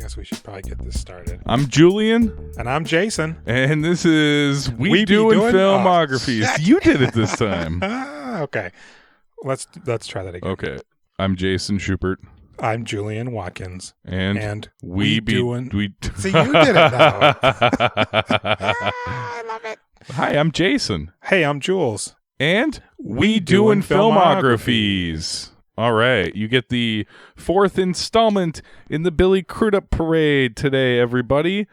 guess we should probably get this started. I'm Julian. And I'm Jason. And this is We Doing Filmographies. You did it this time. Okay. Let's try that again. Okay. I'm Jason Schubert. I'm Julian Watkins. And we doing... See, you did it now. I love it. Hi, I'm Jason. Hey, I'm Jules. And we doing Filmographies. All right, you get the fourth installment in the Billy Crudup parade today, everybody.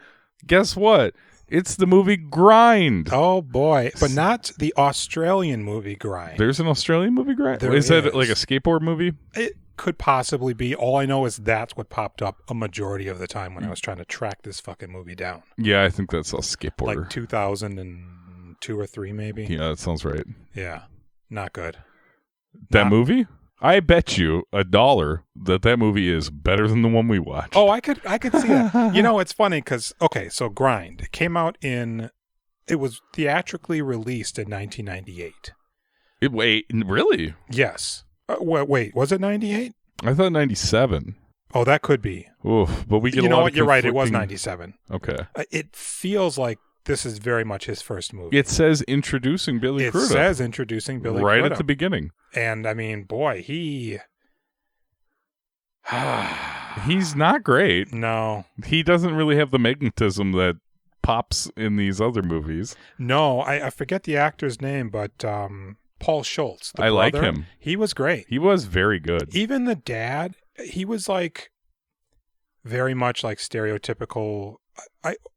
Guess what? It's the movie Grind. Oh, boy. But not the Australian movie Grind. There's an Australian movie Grind? There is that like a skateboard movie? It could possibly be. All I know is that's what popped up a majority of the time when I was trying to track this fucking movie down. Yeah, I think that's a skateboarder. Like 2002 or 3, maybe. Yeah, that sounds right. Yeah, not good. That movie? I bet you $1 that movie is better than the one we watched. Oh, I could see that. You know, it's funny because, okay, so Grind. It came out it was theatrically released in 1998. Wait, really? Yes. Wait, was it 98? I thought 97. Oh, that could be. Oof, but we get You a know lot what? of You're right. It was 97. Okay. It feels like this is very much his first movie. It says introducing Billy Crudup. It says introducing Billy Crudup. Right Crudup. at the beginning. And, I mean, boy, he's not great. No. He doesn't really have the magnetism that pops in these other movies. No, I forget the actor's name, but Paul Schulze, the I brother, like him. He was great. He was very good. Even the dad, he was like very much like stereotypical.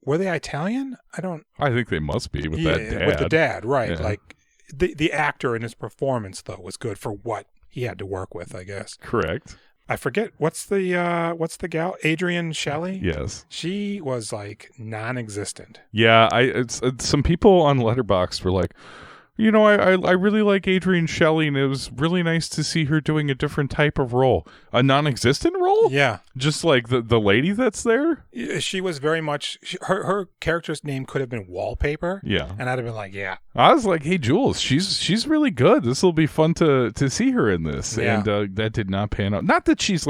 Were they Italian? I think they must be with that dad. With the dad, right. Yeah. Like the actor in his performance, though, was good for what he had to work with, I guess. Correct. I forget, what's the gal? Adrienne Shelly? Yes. She was like non-existent. Yeah, some people on Letterboxd were like, you know, I really like Adrienne Shelly, and it was really nice to see her doing a different type of role. A non-existent role? Yeah. Just like the lady that's there? She was very much, her character's name could have been Wallpaper. Yeah. And I'd have been like, yeah. I was like, hey, Jules, she's really good. This will be fun to see her in this. Yeah. And that did not pan out. Not that she's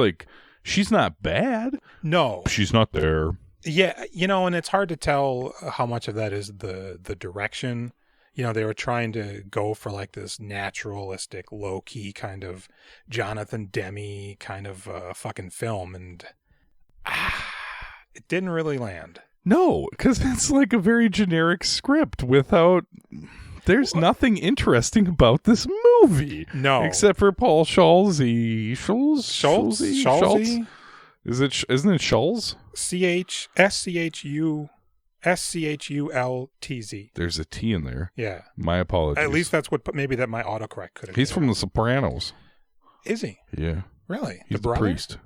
not bad. No. She's not there. Yeah, you know, and it's hard to tell how much of that is the direction. You know, they were trying to go for like this naturalistic, low-key kind of Jonathan Demme kind of fucking film, and it didn't really land. No, because that's like a very generic script without... There's nothing interesting about this movie. No. Except for Paul Schulze. Schulze? Isn't it Schulze? SCHULTZ. There's a T in there. Yeah. My apologies. At least that's what maybe that my autocorrect could have. He's from The Sopranos. Is he? Yeah. Really? He's the priest.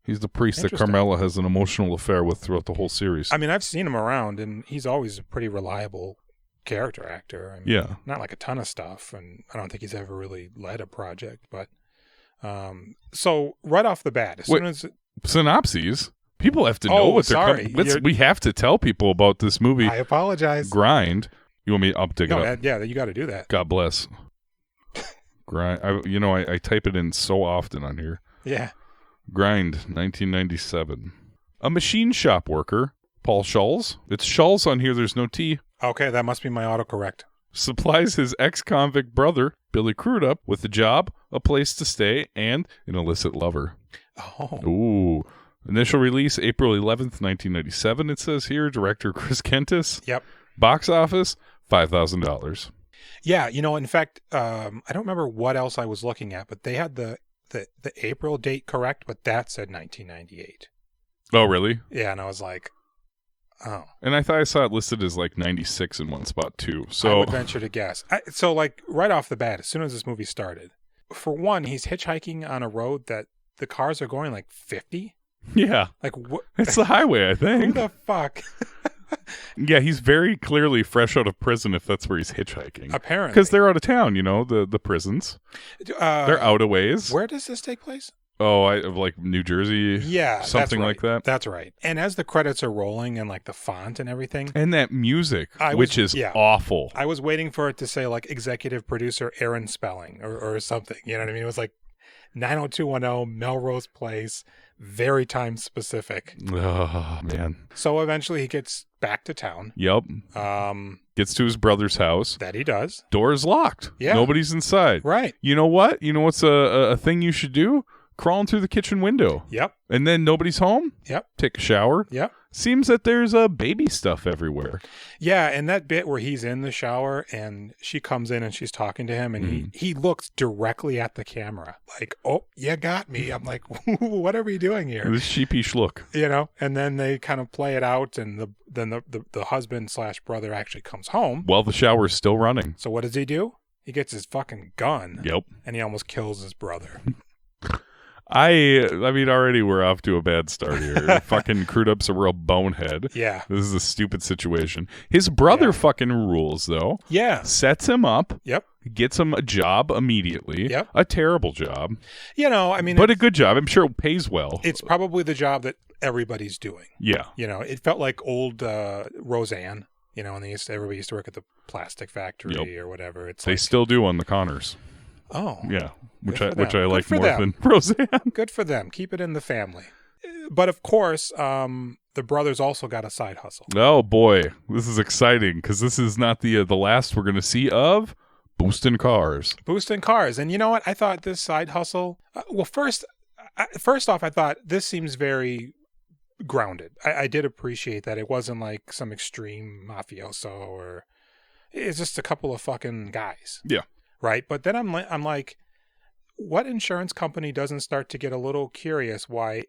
He's the priest that Carmela has an emotional affair with throughout the whole series. I mean, I've seen him around, and he's always a pretty reliable character actor. I mean, yeah. Not like a ton of stuff, and I don't think he's ever really led a project. But so right off the bat, soon as synopses. People have to know what they're coming. We have to tell people about this movie. I apologize. Grind. You want me to dig it up? Yeah, you got to do that. God bless. Grind. I type it in so often on here. Yeah. Grind, 1997. A machine shop worker, Paul Schulze. It's Schulze on here. There's no T. Okay, that must be my autocorrect. Supplies his ex-convict brother, Billy Crudup, with a job, a place to stay, and an illicit lover. Oh. Ooh. Initial release, April 11th, 1997, it says here. Director Chris Kentis. Yep. Box office, $5,000. Yeah, you know, in fact, I don't remember what else I was looking at, but they had the April date correct, but that said 1998. Oh, really? Yeah, and I was like, oh. And I thought I saw it listed as like 96 in one spot, too. So I would venture to guess. So, like, right off the bat, as soon as this movie started, for one, he's hitchhiking on a road that the cars are going like 50. Yeah. Like what? It's the highway, I think. Who the fuck? Yeah, he's very clearly fresh out of prison if that's where he's hitchhiking. Apparently. Because they're out of town, you know, the prisons. They're out a ways. Where does this take place? Oh, like New Jersey? Yeah. Something right. like that? That's right. And as the credits are rolling and like the font and everything. And that music, which is awful. I was waiting for it to say like executive producer Aaron Spelling or something. You know what I mean? It was like 90210 Melrose Place, very time specific. Oh, man. So eventually he gets back to town. Yep. Gets to his brother's house. That he does. Door's locked. Yeah. Nobody's inside. Right. You know what? You know what's a thing you should do? Crawling through the kitchen window. Yep. And then nobody's home? Yep. Take a shower. Yep. Seems that there's baby stuff everywhere. Yeah, and that bit where he's in the shower and she comes in and she's talking to him and he looks directly at the camera like, oh, you got me. I'm like, what are we doing here? This sheepish look. You know, and then they kind of play it out and then the husband / brother actually comes home. While the shower's still running. So what does he do? He gets his fucking gun. Yep. And he almost kills his brother. I mean, already we're off to a bad start here. Fucking Crudup's a real bonehead. Yeah. This is a stupid situation. His brother fucking rules, though. Yeah. Sets him up. Yep. Gets him a job immediately. Yep. A terrible job. You know, I mean. But a good job. I'm sure it pays well. It's probably the job that everybody's doing. Yeah. You know, it felt like old Roseanne, you know, and everybody used to work at the plastic factory or whatever. It's They still do on the Connors. Oh. Yeah. Which for I like more them. than Roseanne. Good for them. Keep it in the family. But of course, the brothers also got a side hustle. Oh boy, this is exciting because this is not the last we're going to see of boosting cars. Boosting cars. And you know what? I thought this side hustle, well, first off, I thought this seems very grounded. I did appreciate that it wasn't like some extreme mafioso or it's just a couple of fucking guys. Yeah. Right. But then I'm like, what insurance company doesn't start to get a little curious why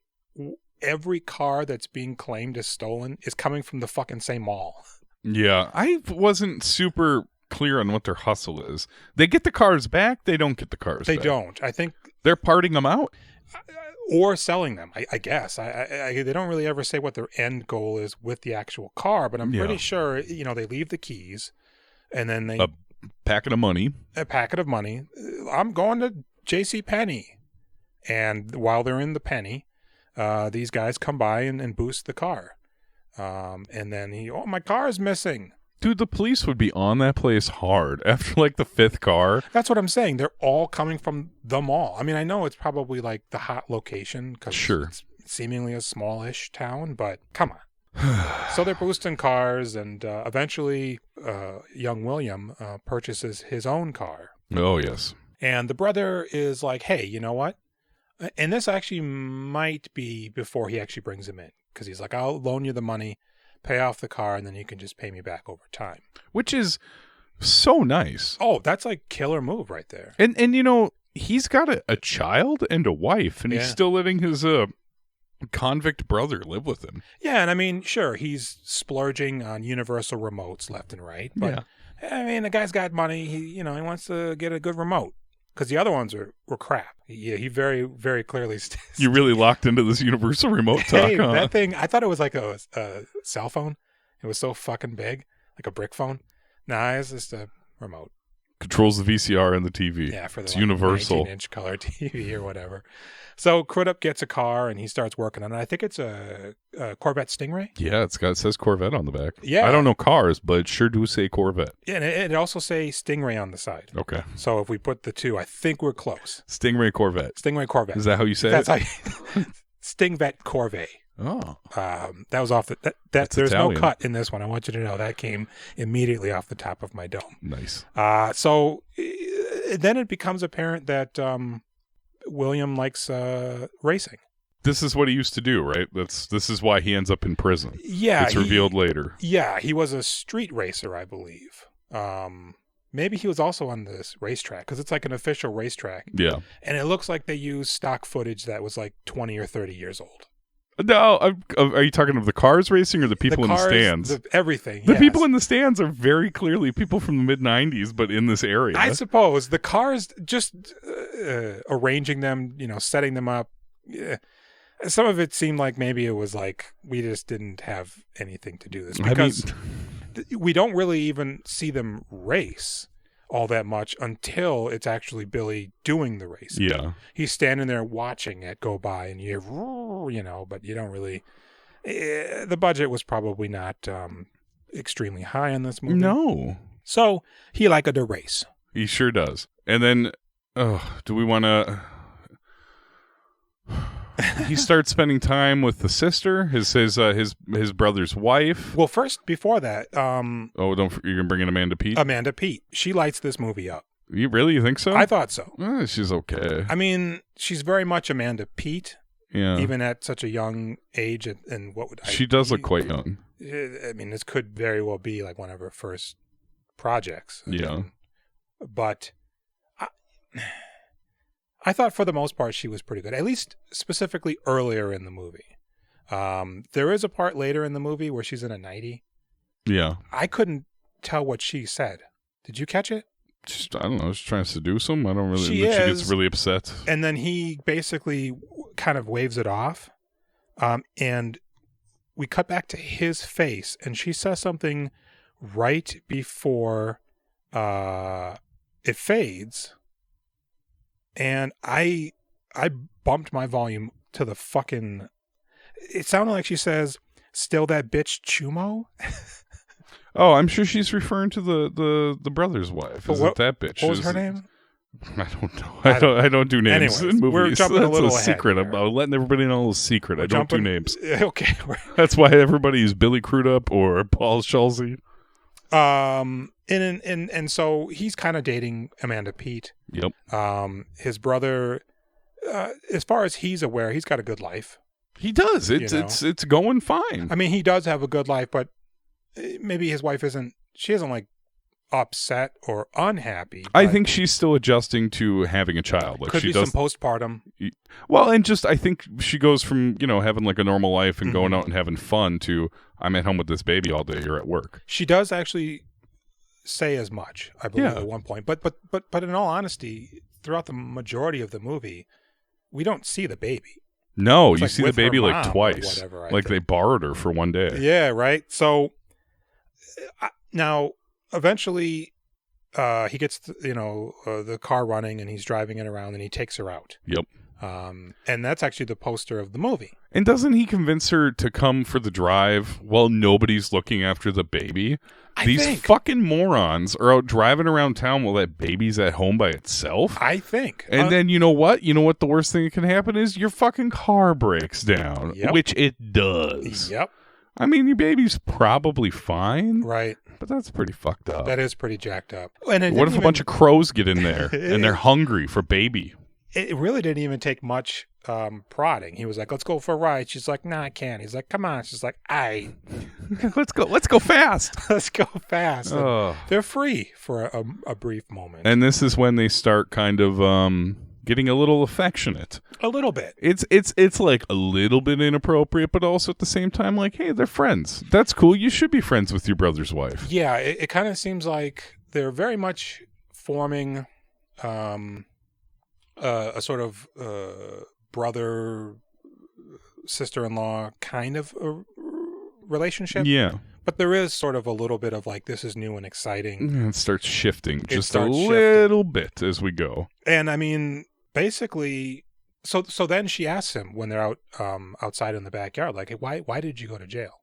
every car that's being claimed as stolen is coming from the fucking same mall? Yeah, I wasn't super clear on what their hustle is. They get the cars back. They don't get the cars They back. don't. I think they're parting them out. Or selling them, I guess. They don't really ever say what their end goal is with the actual car, but I'm pretty sure, you know, they leave the keys and then they... A packet of money. A packet of money. I'm going to JCPenney. And while they're in the penny, these guys come by and boost the car. And then my car is missing. Dude, the police would be on that place hard after like the fifth car. That's what I'm saying. They're all coming from the mall. I mean, I know it's probably like the hot location because it's seemingly a smallish town, but come on. So they're boosting cars, and eventually young William purchases his own car. Oh, yes. And the brother is like, hey, you know what? And this actually might be before he actually brings him in, because he's like, I'll loan you the money, pay off the car, and then you can just pay me back over time. Which is so nice. Oh, that's like killer move right there. And you know, he's got a child and a wife, and he's still letting his convict brother live with him. Yeah, and I mean, sure, he's splurging on universal remotes left and right, but I mean, the guy's got money. He wants to get a good remote. Because the other ones were crap. He very, very clearly... You really locked into this universal remote talk, Hey, huh? that thing, I thought it was like a cell phone. It was so fucking big. Like a brick phone. Nah, it's just a remote. Controls the VCR and the TV. Yeah, for the it's universal 19-inch color TV or whatever. So Crudup gets a car and he starts working on it. I think it's a Corvette Stingray. Yeah, it says Corvette on the back. Yeah. I don't know cars, but it sure do say Corvette. Yeah, and it also say Stingray on the side. Okay. So if we put the two, I think we're close. Stingray Corvette. Stingray Corvette. Is that how you say That's it? how you... Stingvet Corvette. Oh. That was off the... There's Italian. no cut in this one. I want you to know that came immediately off the top of my dome. Nice. So then it becomes apparent that William likes racing. This is what he used to do, right? This is why he ends up in prison. Yeah. It's revealed later. Yeah, he was a street racer, I believe. Maybe he was also on this racetrack because it's like an official racetrack. Yeah. And it looks like they used stock footage that was like 20 or 30 years old. No, are you talking of the cars racing or the people in the stands? Everything. The people in the stands are very clearly people from the mid-'90s, but in this area. I suppose. The cars, just arranging them, setting them up. Some of it seemed like maybe it was like we just didn't have anything to do this. Because we don't really even see them race all that much until it's actually Billy doing the race. Yeah. He's standing there watching it go by and you hear, but you don't really... the budget was probably not extremely high in this movie. No. So he liked the race. He sure does. And then, do we want to... he starts spending time with the sister, his brother's wife. Well, first, before that, You're gonna bring in Amanda Peet? Amanda Peet. She lights this movie up. You think so? I thought so. She's okay. I mean, she's very much Amanda Peet. Yeah. Even at such a young age, and she does look quite young. I mean, this could very well be like one of her first projects. Yeah. But I thought for the most part she was pretty good, at least specifically earlier in the movie. There is a part later in the movie where she's in a nightie. Yeah. I couldn't tell what she said. Did you catch it? I don't know. She's trying to seduce him. I don't really. She gets really upset. And then he basically kind of waves it off. And we cut back to his face, and she says something right before it fades. And I bumped my volume to the fucking... It sounded like she says, "Still that bitch Chumo?" Oh, I'm sure she's referring to the brother's wife. Is it that bitch? What was her name? I don't know. I don't do names in movies. We're jumping a little secret. ahead I'm letting everybody know a little secret. I don't do names. Okay. That's why everybody is Billy Crudup or Paul Schulze. And so he's kind of dating Amanda Peet. Yep. His brother, as far as he's aware, he's got a good life. He does. It's going fine. I mean, he does have a good life, but maybe his wife isn't like upset or unhappy. I think she's still adjusting to having a child. Like could be some postpartum. Well, and just I think she goes from having like a normal life and going out and having fun to I'm at home with this baby all day. You're at work. She does actually say as much, I believe, at one point. But in all honesty, throughout the majority of the movie, we don't see the baby. No, it's you like see the baby like twice. Whatever, like they borrowed her for one day. Yeah, right. So now, eventually, he gets the car running and he's driving it around and he takes her out. Yep. And that's actually the poster of the movie. And doesn't he convince her to come for the drive while nobody's looking after the baby? These fucking morons are out driving around town while that baby's at home by itself. I think. And then you know what? You know what the worst thing that can happen is your fucking car breaks down, which it does. Yep. I mean, your baby's probably fine. Right. But that's pretty fucked up. That is pretty jacked up. And what if a bunch of crows get in there and they're hungry for baby? It really didn't even take much prodding. He was like, "Let's go for a ride." She's like, "No, I can't." He's like, "Come on." She's like, let's go fast. Let's go fast." They're free for a brief moment. And this is when they start kind of getting a little affectionate. A little bit. It's like a little bit inappropriate, but also at the same time, like, hey, they're friends. That's cool. You should be friends with your brother's wife. Yeah, it kind of seems like they're very much forming a sort of brother sister-in-law kind of a relationship. Yeah. But there is sort of a little bit of like, this is new and exciting. It starts shifting just a little bit as we go. And I mean, basically, so then she asks him when they're out outside in the backyard, like, hey, why did you go to jail?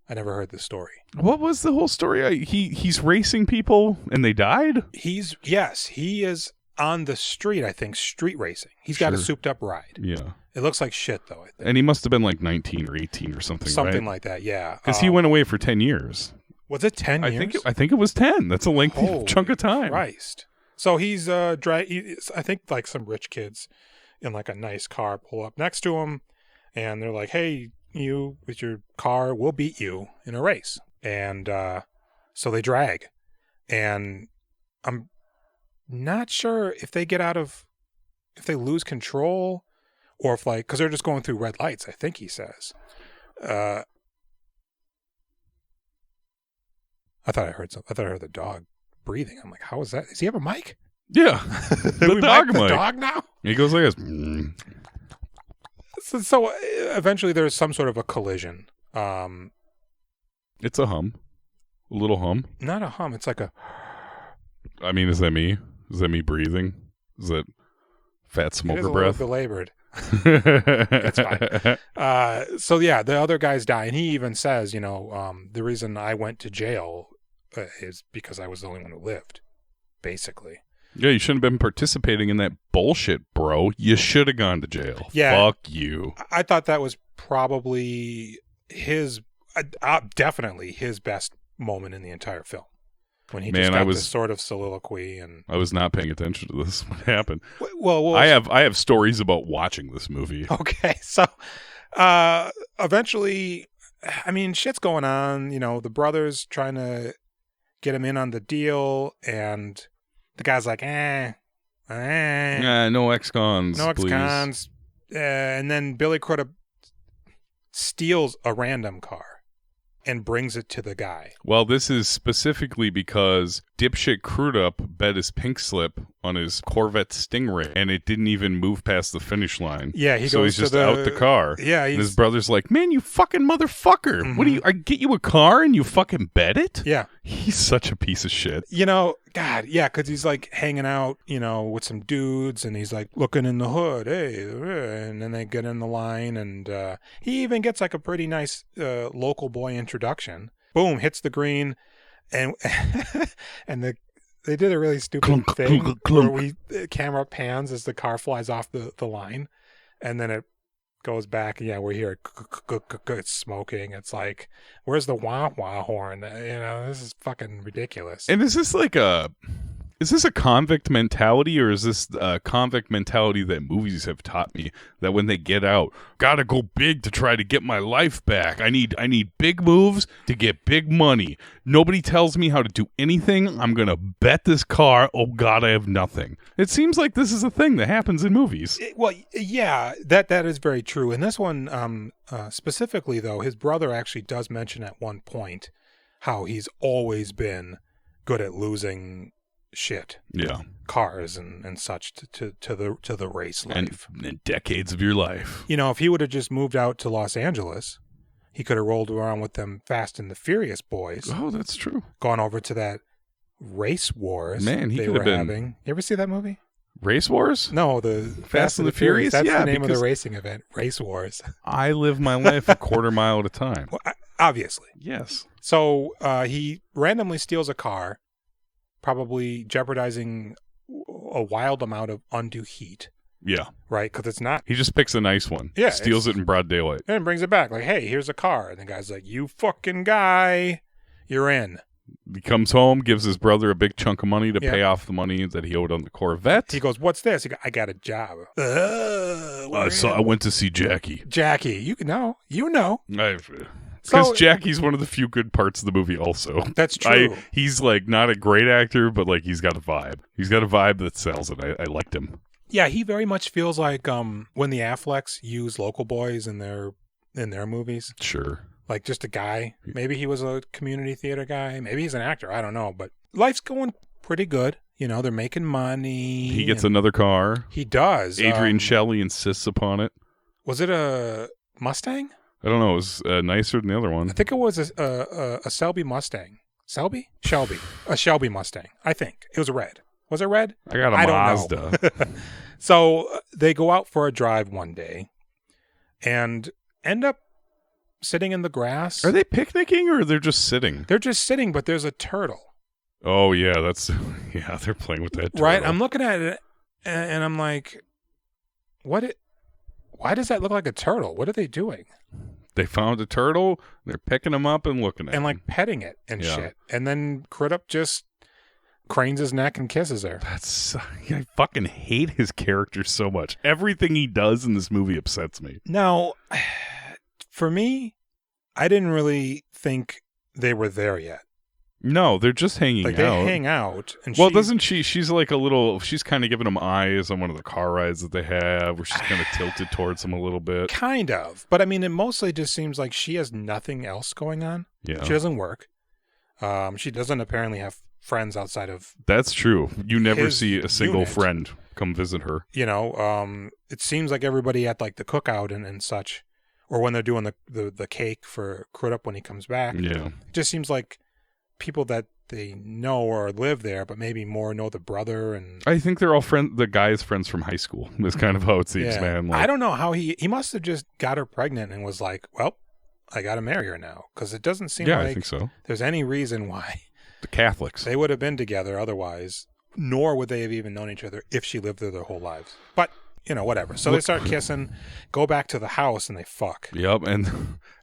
I never heard this story. What was the whole story? He's racing people and they died? He is on the street, I think, street racing. He's got a souped up ride. Yeah. It looks like shit, though, I think. And he must have been like 19 or 18 or something, Something like that, yeah. Because he went away for 10 years. Was it 10 years? I think it was 10. That's a lengthy chunk of time. Christ. So he's, I think like some rich kids in like a nice car pull up next to him, and they're like, hey, you, with your car, we'll beat you in a race. And so they drag. And I'm not sure if they if they lose control or if like, because they're just going through red lights, I think he says. I thought I heard something. I thought I heard the dog breathing. I'm like, how is that? Does he have a mic? Yeah. The dog mic. The dog now? He goes like this. So eventually there's some sort of a collision. It's a hum. A little hum. Not a hum. It's like a... I mean, is that me? Is that me breathing? Is that fat smoker breath? Belabored. It's fine. So yeah, the other guys die, and he even says, the reason I went to jail is because I was the only one who lived, basically. Yeah, you shouldn't have been participating in that bullshit, bro. You should have gone to jail. Yeah. Fuck you. I thought that was probably definitely his best moment in the entire film. When he just got this sort of soliloquy. And I was not paying attention to this. What happened? Well, I have stories about watching this movie. Okay, so eventually, I mean, shit's going on. You know, the brother's trying to get him in on the deal, and the guy's like, no ex-cons, no please. ex-cons. And then Billy Crudup steals a random car and brings it to the guy. Well, this is specifically because dipshit Crudup bet his pink slip on his Corvette Stingray, and it didn't even move past the finish line. Yeah, so he's just out the car. Yeah, and his brother's like, "Man, you fucking motherfucker! Mm-hmm. What do you? I get you a car and you fucking bet it?" Yeah, he's such a piece of shit. You know, God, yeah, because he's like hanging out, you know, with some dudes, and he's like looking in the hood, hey, and then they get in the line, and he even gets like a pretty nice local boy introduction. Boom, hits the green, and they did a really stupid thing where camera pans as the car flies off the line, and then it goes back. Yeah, we hear it's smoking. It's like, where's the wah wah horn? You know, this is fucking ridiculous. And is this a convict mentality, or is this a convict mentality that movies have taught me that when they get out, gotta go big to try to get my life back? I need big moves to get big money. Nobody tells me how to do anything. I'm gonna bet this car. Oh God, I have nothing. It seems like this is a thing that happens in movies. Well, yeah, that is very true. In this one, specifically though, his brother actually does mention at one point how he's always been good at losing shit, cars and such to the race life and decades of your life. You know, if he would have just moved out to Los Angeles, he could have rolled around with them Fast and the Furious boys. Oh, that's true. Gone over to that Race Wars. Man, he could have been having. You ever see that movie? Race Wars? No, the Fast and the Furious. That's the name of the racing event. Race Wars. I live my life a quarter mile at a time. Well, obviously. Yes. So he randomly steals a car, probably jeopardizing a wild amount of undue heat. Yeah. Right? Because it's not. He just picks a nice one. Yeah. Steals it in broad daylight. And brings it back. Like, hey, here's a car. And the guy's like, you fucking guy, you're in. He comes home, gives his brother a big chunk of money to pay off the money that he owed on the Corvette. He goes, what's this? He goes, I got a job. I went to see Jackie. Jackie. You know. Because Jackie's one of the few good parts of the movie also. That's true. He's like not a great actor, but like he's got a vibe. He's got a vibe that sells it. I liked him. Yeah, he very much feels like when the Afflecks use local boys in their movies. Sure. Like just a guy. Maybe he was a community theater guy. Maybe he's an actor. I don't know. But life's going pretty good. You know, they're making money. He gets another car. He does. Adrienne Shelly insists upon it. Was it a Mustang? I don't know. It was nicer than the other one. I think it was a Shelby Mustang. Shelby? A Shelby Mustang. I think. It was a red. Was it red? I got a Mazda. Don't know. So they go out for a drive one day and end up sitting in the grass. Are they picnicking or they're just sitting? They're just sitting, but there's a turtle. Oh, yeah. They're playing with that turtle. Right? I'm looking at it and I'm like, why does that look like a turtle? What are they doing? They found a turtle. They're picking him up and looking at him. And like petting it and shit. And then Crudup just cranes his neck and kisses her. I fucking hate his character so much. Everything he does in this movie upsets me. Now, for me, I didn't really think they were there yet. No, they're just hanging out. They hang out. And doesn't she? She's like she's kind of giving him eyes on one of the car rides that they have, where she's kind of tilted towards him a little bit. Kind of. But I mean, it mostly just seems like she has nothing else going on. Yeah. She doesn't work. She doesn't apparently have friends outside of. That's true. You never see a single friend come visit her. You know, it seems like everybody at like the cookout and such, or when they're doing the cake for Crudup when he comes back. Yeah. It just seems like people that they know or live there, but maybe more know the brother. And I think they're all the guy's friends from high school. That's kind of how it seems, man. Like, I don't know how he must have just got her pregnant and was like, well, I got to marry her now. Because it doesn't seem like I think so. There's any reason why the Catholics, they would have been together otherwise. nor would they have even known each other if she lived there their whole lives. But, whatever. So they start kissing, go back to the house, and they fuck. Yep,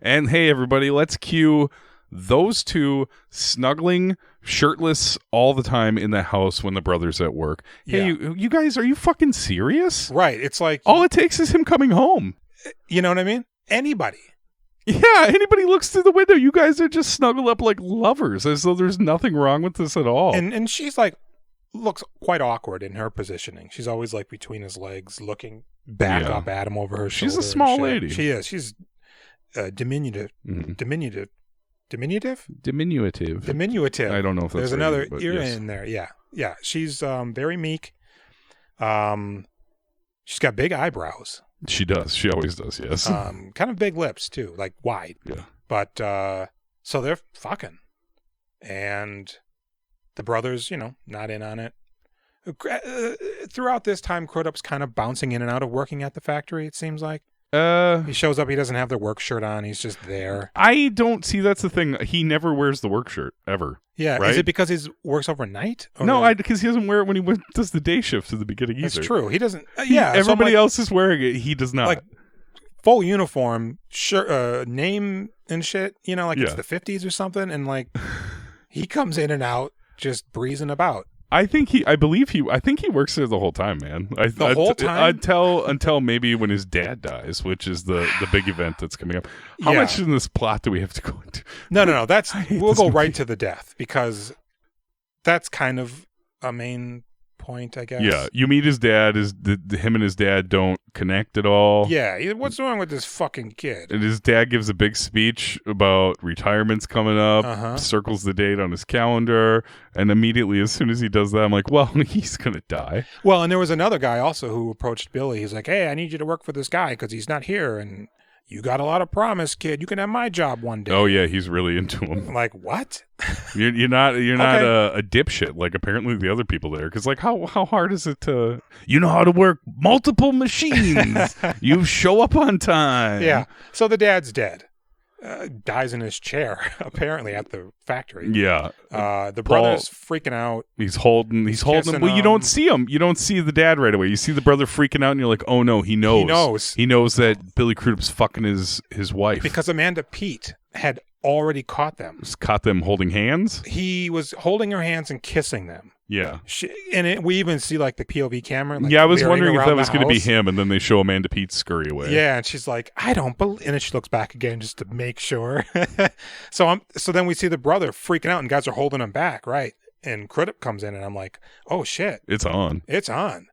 and hey, everybody, let's cue those two snuggling, shirtless all the time in the house when the brother's at work. Hey, you guys, are you fucking serious? Right. It's like... all it takes is him coming home. You know what I mean? Anybody. Yeah, anybody looks through the window, you guys are just snuggled up like lovers, as though there's nothing wrong with this at all. And she's like, looks quite awkward in her positioning. She's always like between his legs, looking back up at him over her shoulder. She's a small lady. She is. She's diminutive. Diminutive. I don't know if that's There's another ear yes. in there. Yeah. She's very meek. She's got big eyebrows. She does. She always does, yes. Kind of big lips, too, like wide. Yeah. But, so they're fucking. And the brothers, not in on it. Throughout this time, Crudup's kind of bouncing in and out of working at the factory, it seems like. He shows up, he doesn't have the work shirt on, he's just there. I don't see, that's the thing. He never wears the work shirt, ever. Yeah, right? Is it because he works overnight? Or? No, because he doesn't wear it when he does the day shift at the beginning either. That's true. He doesn't. Everybody else is wearing it. He does not. Like full uniform, shirt, name and shit. It's the 50s or something, and like he comes in and out just breezing about. I think he works there the whole time, man. The whole time? Until maybe when his dad dies, which is the big event that's coming up. How much in this plot do we have to go into? No. We'll go right to the death, because that's kind of a main point, I guess. Yeah, you meet his dad. Him and his dad don't connect at all. Yeah, what's wrong with this fucking kid? And his dad gives a big speech about retirement's coming up, circles the date on his calendar, and immediately, as soon as he does that, I'm like, well, he's going to die. Well, and there was another guy also who approached Billy. He's like, hey, I need you to work for this guy because he's not here, and you got a lot of promise, kid. You can have my job one day. Oh, yeah, he's really into him. I'm like, what? You're not a dipshit like apparently the other people there, because like how hard is it to how to work multiple machines? You show up on time. Yeah. So the dad's dead. Dies in his chair apparently at the factory. Yeah. The brother's freaking out. He's holding him. Well, you don't see him. You don't see the dad right away. You see the brother freaking out, and you're like, oh no, he knows. He knows that Billy Crudup's fucking his wife, because Amanda Peet had already caught them. Just caught them holding hands. He was holding her hands and kissing them. Yeah. We even see like the POV camera. Like, I was wondering if that was going to be him, and then they show Amanda Peet scurry away. Yeah, and she's like, I don't believe, and then she looks back again just to make sure. So then we see the brother freaking out, and guys are holding him back, right? And Crudup comes in, and I'm like, oh shit. It's on.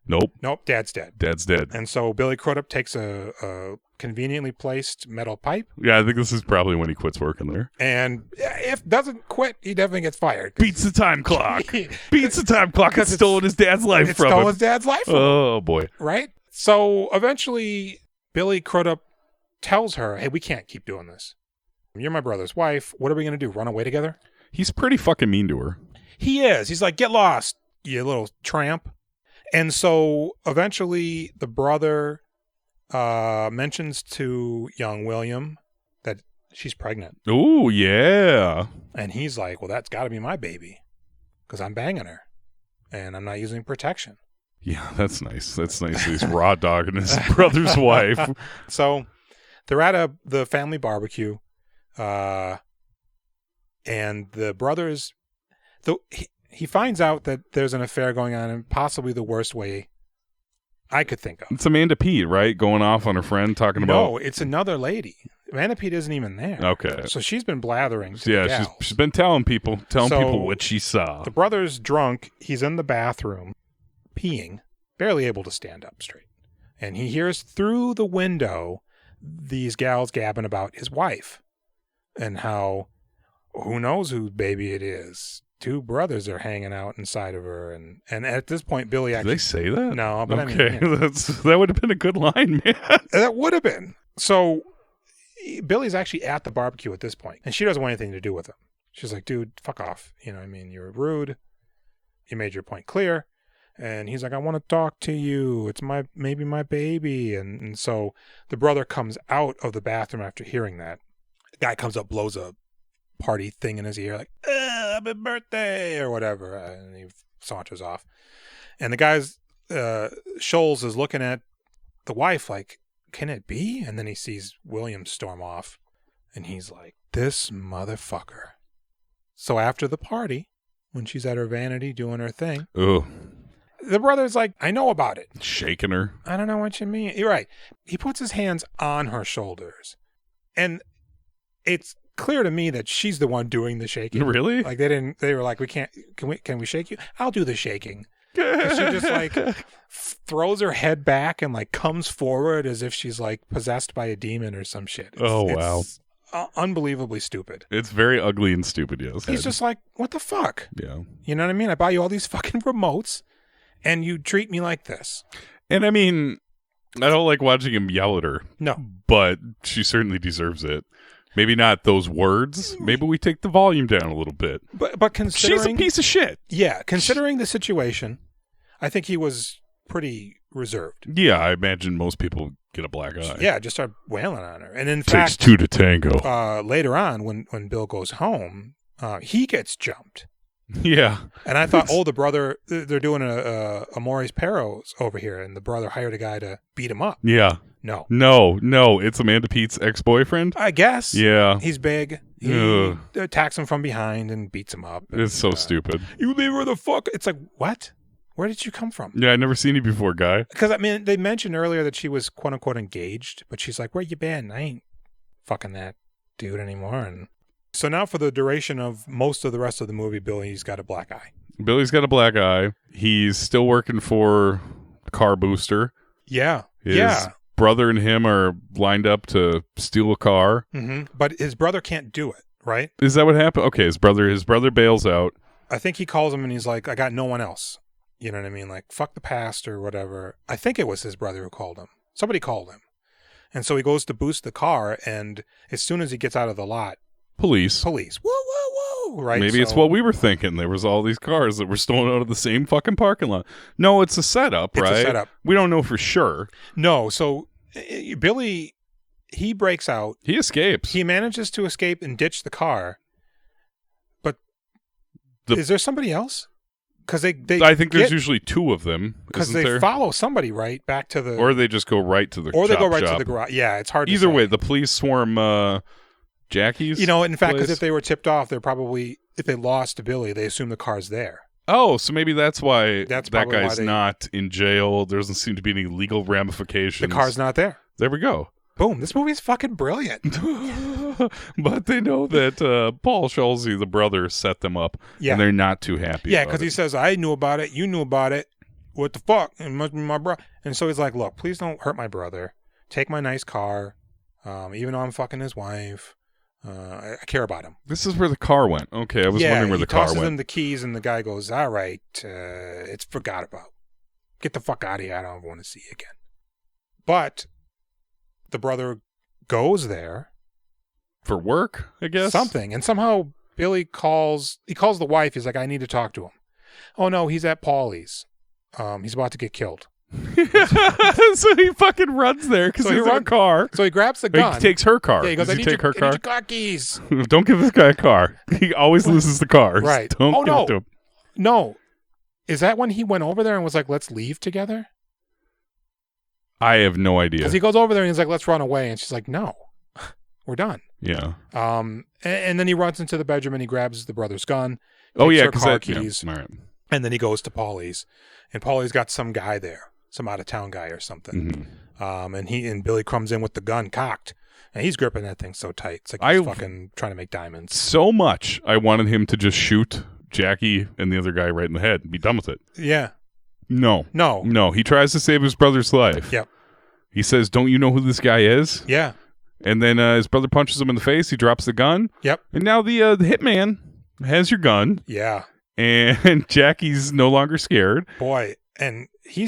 Nope, dad's dead. And so Billy Crudup takes a conveniently placed metal pipe. Yeah, I think this is probably when he quits working there. And if doesn't quit, he definitely gets fired. Beats the time clock. Beats the time clock. It's stolen his dad's life from him. Stole his dad's life from him. Oh, boy. Right? So eventually, Billy Crudup tells her, hey, we can't keep doing this. You're my brother's wife. What are we going to do? Run away together? He's pretty fucking mean to her. He is. He's like, get lost, you little tramp. And so eventually the brother mentions to young William that she's pregnant. Ooh, yeah. And he's like, well, that's got to be my baby because I'm banging her and I'm not using protection. Yeah, that's nice. He's raw dogging his brother's wife. So they're at the family barbecue, and the brothers... He finds out that there's an affair going on in possibly the worst way I could think of. It's Amanda Peet, right? Going off on her friend, talking about... No, it's another lady. Amanda Peet isn't even there. Okay. So she's been blathering to the gals. She's been telling people what she saw. The brother's drunk. He's in the bathroom, peeing, barely able to stand up straight. And he hears through the window these gals gabbing about his wife and how, who knows whose baby it is. Two brothers are hanging out inside of her, and at this point, Billy actually... Did they say that? No, but okay. I mean, that would have been a good line, man. That would have been. So Billy's actually at the barbecue at this point, and she doesn't want anything to do with him. She's like, dude, fuck off. You're rude. You made your point clear. And he's like, I want to talk to you. It's maybe my baby. And so the brother comes out of the bathroom after hearing that. The guy comes up, blows a party thing in his ear, like, happy birthday, or whatever. And he saunters off. And the guy's, Schulze is looking at the wife like, can it be? And then he sees William storm off. And he's like, this motherfucker. So after the party, when she's at her vanity doing her thing, Ugh. the brother's like, I know about it. Shaking her. I don't know what you mean. You're right. He puts his hands on her shoulders. And it's clear to me that she's the one doing the shaking. Really? Like they were like, can we shake you? I'll do the shaking. And she just like throws her head back and like comes forward as if she's like possessed by a demon or some shit. Wow. Unbelievably stupid. It's very ugly and stupid, yes. He's just like, what the fuck? Yeah. You know what I mean? I buy you all these fucking remotes and you treat me like this. And I mean, I don't like watching him yell at her. No. But she certainly deserves it. Maybe not those words. Maybe we take the volume down a little bit. But considering... She's a piece of shit. Yeah, considering the situation, I think he was pretty reserved. Yeah, I imagine most people get a black eye. Yeah, just start wailing on her. And in Takes fact... two to tango. Later on, when Bill goes home, he gets jumped. Yeah. And I thought, the brother... They're doing a Amores Perros over here, and the brother hired a guy to beat him up. Yeah. No, it's Amanda Pete's ex-boyfriend. I guess. Yeah. He's big. He attacks him from behind and beats him up. It's so stupid. You leave her the fuck. It's like, what? Where did you come from? Yeah, I'd never seen you before, guy. Because, I mean, they mentioned earlier that she was quote-unquote engaged, but she's like, where you been? I ain't fucking that dude anymore. And so now for the duration of most of the rest of the movie, Billy's got a black eye. Billy's got a black eye. He's still working for Car Booster. Yeah. His brother and him are lined up to steal a car. Mm-hmm. But his brother can't do it, right? Is that what happened? Okay, his brother bails out. I think he calls him and he's like, I got no one else. You know what I mean? Like, fuck the past or whatever. I think it was his brother who called him. Somebody called him. And so he goes to boost the car, and as soon as he gets out of the lot... Police. Woo, woo, woo! Right? Maybe it's what we were thinking. There was all these cars that were stolen out of the same fucking parking lot. No, it's a setup, right? It's a setup. We don't know for sure. No, so Billy, he breaks out. He escapes. He manages to escape and ditch the car. But is there somebody else? Because I think there's usually two of them. Because they follow somebody right back to the... Or they just go right to the Or they go right shop. to the garage. Yeah, it's hard to Either say. way, the police swarm Jackie's in fact, because place. if they were tipped off, they're probably... If they lost Billy, they assume the car's there. Oh, so maybe that's why that guy's why not in jail. There doesn't seem to be any legal ramifications. The car's not there. There we go. Boom. This movie's fucking brilliant. But they know that Paul Schulze, the brother, set them up. Yeah. And they're not too happy Yeah, about because he says, I knew about it. You knew about it. What the fuck? It must be my brother. And so he's like, look, please don't hurt my brother. Take my nice car. Even though I'm fucking his wife. I care about him. This is where the car went. Okay, I was wondering where the car went. He tosses him the keys, and the guy goes, all right, it's forgot about. Get the fuck out of here. I don't want to see you again. But the brother goes there. For work, I guess? Something. And somehow Billy calls the wife. He's like, I need to talk to him. Oh, no, he's at Paulie's. He's about to get killed. So he fucking runs there because he's in a car. So he grabs the gun. He takes her car. Yeah, he goes, Does he take her car? I need your car keys. Don't give this guy a car. He always loses the cars. Right. Don't give it to him. No. Is that when he went over there and was like, let's leave together? I have no idea. Because he goes over there and he's like, let's run away. And she's like, no, we're done. Yeah. And then he runs into the bedroom and he grabs the brother's gun. Oh, yeah. Her car keys. Yeah. All right. And then he goes to Paulie's. And Paulie's got some guy there. Some out-of-town guy or something. Mm-hmm. And Billy comes in with the gun cocked. And he's gripping that thing so tight. It's like he's fucking trying to make diamonds. So much I wanted him to just shoot Jackie and the other guy right in the head and be done with it. Yeah. No. He tries to save his brother's life. Yep. He says, don't you know who this guy is? Yeah. And then his brother punches him in the face. He drops the gun. Yep. And now the hitman has your gun. Yeah. And Jackie's no longer scared. Boy. And he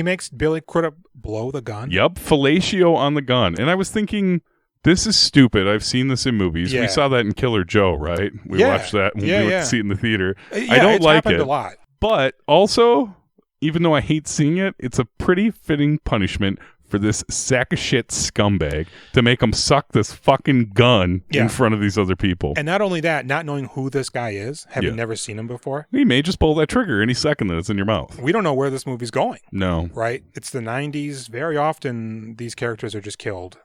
makes Billy Crudup blow the gun. Yep. Fellatio on the gun. And I was thinking, this is stupid. I've seen this in movies. Yeah. We saw that in Killer Joe, right? We watched that when we went to see it in the theater. I don't like it. A lot. But also, even though I hate seeing it, it's a pretty fitting punishment for this sack of shit scumbag to make him suck this fucking gun in front of these other people. And not only that, not knowing who this guy is, having never seen him before. He may just pull that trigger any second that it's in your mouth. We don't know where this movie's going. No. Right? It's the 90s. Very often, these characters are just killed.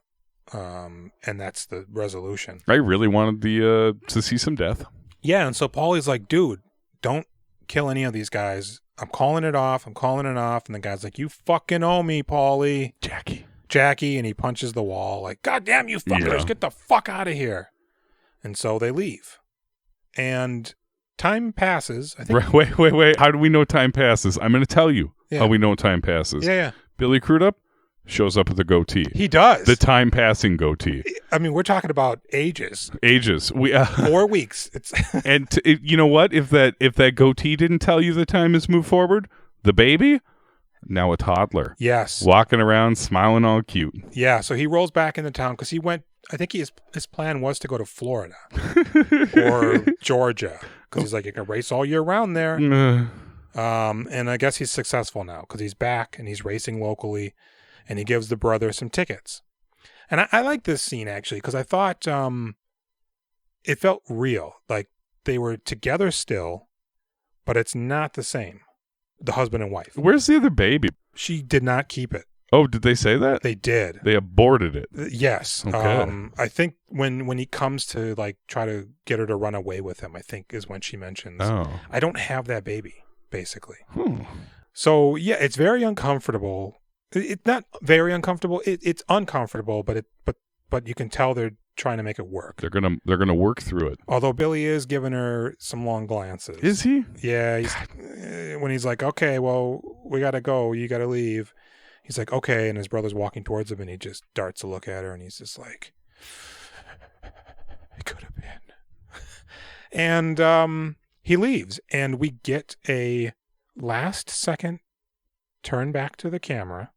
And that's the resolution. I really wanted to see some death. Yeah, and so Paulie's like, dude, don't kill any of these guys. I'm calling it off. And the guy's like, you fucking owe me, Paulie. Jackie. And he punches the wall like, God damn you fuckers, get the fuck out of here. And so they leave. And time passes. I think. Wait. How do we know time passes? I'm going to tell you how we know time passes. Yeah. Billy Crudup shows up with a goatee. He does. The time passing goatee. I mean, we're talking about ages. We 4 weeks. It's and you know what? If that goatee didn't tell you the time has moved forward, the baby, now a toddler. Yes. Walking around, smiling all cute. Yeah. So he rolls back into town because he went. I think his plan was to go to Florida or Georgia because he's like, you can race all year round there. And I guess he's successful now because he's back and he's racing locally. And he gives the brother some tickets. And I like this scene, actually, because I thought it felt real. Like they were together still, but it's not the same. The husband and wife. Where's the other baby? She did not keep it. Oh, did they say that? They did. They aborted it. Yes. Okay. I think when he comes to like try to get her to run away with him, I think is when she mentions, I don't have that baby, basically. So, yeah, it's very uncomfortable. It's not very uncomfortable. It's uncomfortable, but you can tell they're trying to make it work. They're gonna work through it. Although Billy is giving her some long glances. Is he? Yeah. When he's like, okay, well, we gotta go. You gotta leave. He's like, okay, and his brother's walking towards him, and he just darts a look at her, and he's just like, it could have been. And he leaves, and we get a last second turn back to the camera.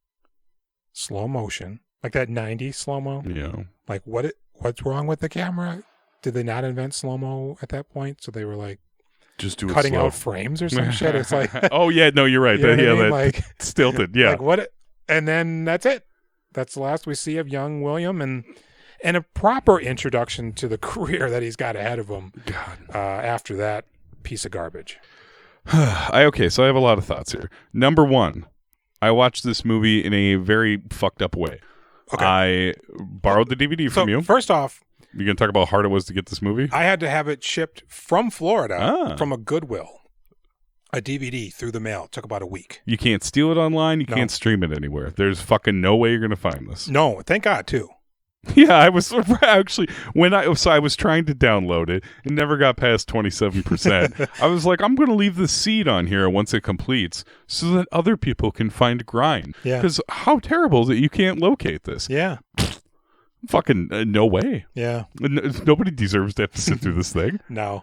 Slow motion, like that 90s slow-mo. Yeah. Like what's wrong with the camera? Did they not invent slow-mo at that point? So they were like just do cutting it slow. out frames or some shit. It's like oh yeah, no, you're right. You know that like stilted. Yeah. Like what? And then that's it. That's the last we see of young William, and a proper introduction to the career that he's got ahead of him. God. After that piece of garbage. So I have a lot of thoughts here. Number one, I watched this movie in a very fucked up way. Okay. I borrowed the DVD from you. First off, you're going to talk about how hard it was to get this movie? I had to have it shipped from Florida from a Goodwill. A DVD through the mail. It took about a week. You can't steal it online. You can't stream it anywhere. There's fucking no way you're going to find this. No, thank God, too. Yeah, I was actually I was trying to download it. It never got past 27%. I was like, I'm going to leave the seed on here once it completes so that other people can find Grind. Yeah. Because how terrible that you can't locate this. Yeah. Fucking no way. Yeah. Nobody deserves to have to sit through this thing. No.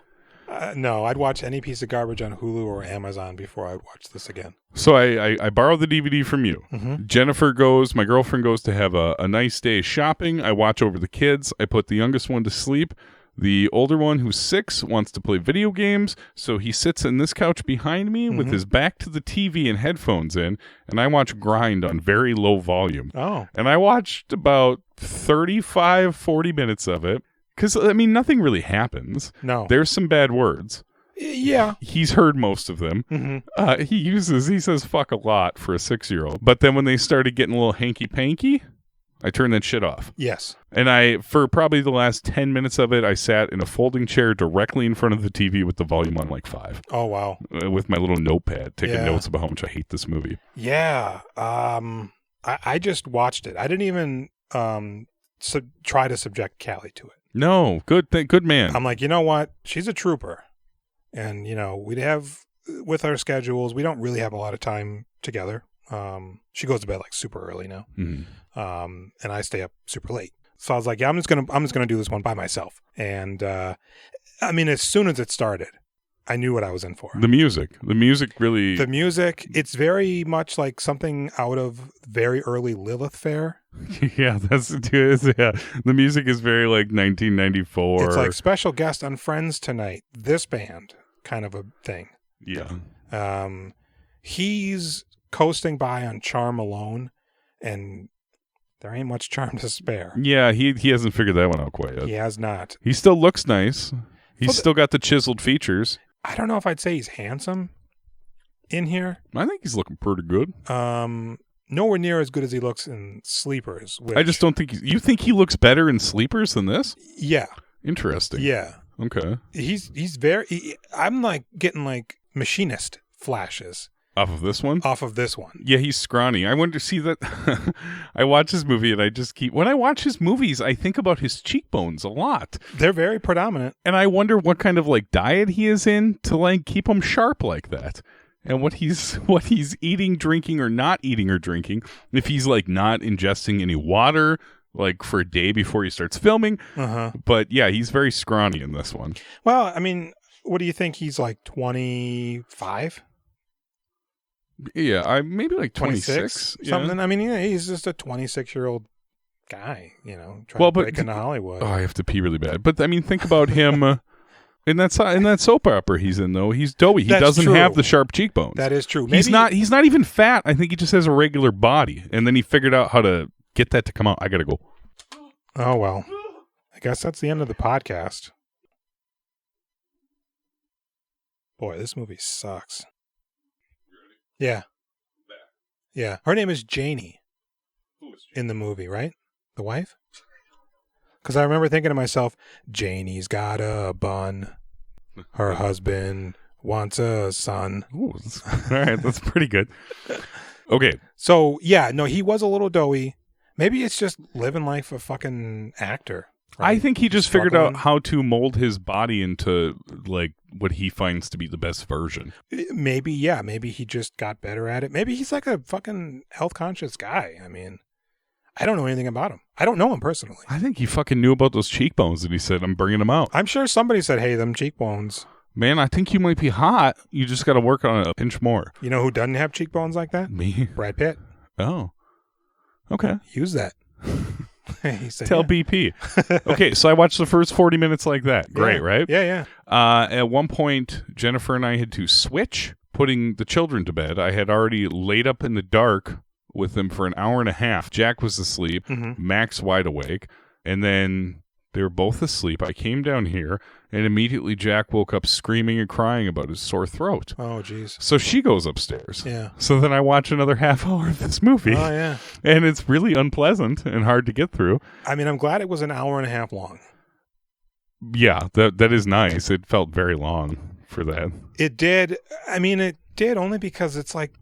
No, I'd watch any piece of garbage on Hulu or Amazon before I'd watch this again. So I borrowed the DVD from you. Mm-hmm. Jennifer my girlfriend goes to have a nice day shopping. I watch over the kids. I put the youngest one to sleep. The older one, who's 6, wants to play video games, so he sits in this couch behind me with his back to the TV and headphones in, and I watch Grind on very low volume. Oh. And I watched about 35, 40 minutes of it. Because, I mean, nothing really happens. No. There's some bad words. Yeah. He's heard most of them. Mm-hmm. He says fuck a lot for a 6-year-old. But then when they started getting a little hanky-panky, I turned that shit off. Yes. And for probably the last 10 minutes of it, I sat in a folding chair directly in front of the TV with the volume on like 5. Oh, wow. With my little notepad, taking notes about how much I hate this movie. Yeah. I just watched it. I didn't even try to subject Callie to it. No, good man. I'm like, you know what? She's a trooper. And, we'd have, with our schedules, we don't really have a lot of time together. She goes to bed like super early now. Mm-hmm. And I stay up super late. So I was like, yeah, I'm just gonna do this one by myself. And I mean, as soon as it started, I knew what I was in for. The music really. The music, it's very much like something out of very early Lilith Fair. Yeah, yeah. The music is very like 1994. It's like special guest on Friends Tonight, this band kind of a thing. Yeah. He's coasting by on Charm Alone, and there ain't much charm to spare. Yeah, he hasn't figured that one out quite yet. He has not. He still looks nice. He's still got the chiseled features. I don't know if I'd say he's handsome in here. I think he's looking pretty good. Nowhere near as good as he looks in Sleepers. Which, I just don't think... You think he looks better in Sleepers than this? Yeah. Interesting. Yeah. Okay. He's very... I'm like getting like machinist flashes. Off of this one? Off of this one. Yeah, he's scrawny. I wonder, see that... I watch his movie and I just keep... When I watch his movies, I think about his cheekbones a lot. They're very predominant. And I wonder what kind of like diet he is in to like keep him sharp like that. And what he's eating, drinking, or not eating or drinking. If he's like not ingesting any water, like for a day before he starts filming. But yeah, he's very scrawny in this one. Well, I mean, what do you think? He's like 25? Yeah, maybe like 26 something. Yeah. I mean, he's just a 26-year-old guy, trying to break into Hollywood. Oh, I have to pee really bad. But I mean, think about him in that soap opera he's in. Though he's doughy, he doesn't have the sharp cheekbones. That is true. He's not even fat. I think he just has a regular body, and then he figured out how to get that to come out. I gotta go. Oh well, I guess that's the end of the podcast. Boy, this movie sucks. Yeah. Yeah. Her name is Janie in the movie, right? The wife? Because I remember thinking to myself, Janie's got a bun. Her husband wants a son. Ooh, all right, that's pretty good. Okay. So, yeah, no, he was a little doughy. Maybe it's just living life a fucking actor. Right? I think he just figured out how to mold his body into like what he finds to be the best version. Maybe, yeah. Maybe he just got better at it. Maybe he's like a fucking health conscious guy. I mean, I don't know anything about him. I don't know him personally. I think he fucking knew about those cheekbones and he said, I'm bringing them out. I'm sure somebody said, hey, them cheekbones. Man, I think you might be hot. You just got to work on it a pinch more. You know who doesn't have cheekbones like that? Me. Brad Pitt. Oh. Okay. Use that. He said, Tell BP. Okay, so I watched the first 40 minutes like that. Great, right? Yeah. At one point, Jennifer and I had to switch, putting the children to bed. I had already laid up in the dark with them for an hour and a half. Jack was asleep, Max wide awake, and then they were both asleep. I came down here, and immediately Jack woke up screaming and crying about his sore throat. Oh, jeez. So she goes upstairs. Yeah. So then I watch another half hour of this movie. Oh, yeah. And it's really unpleasant and hard to get through. I mean, I'm glad it was an hour and a half long. Yeah, that is nice. It felt very long for that. It did. I mean, it did only because it's like,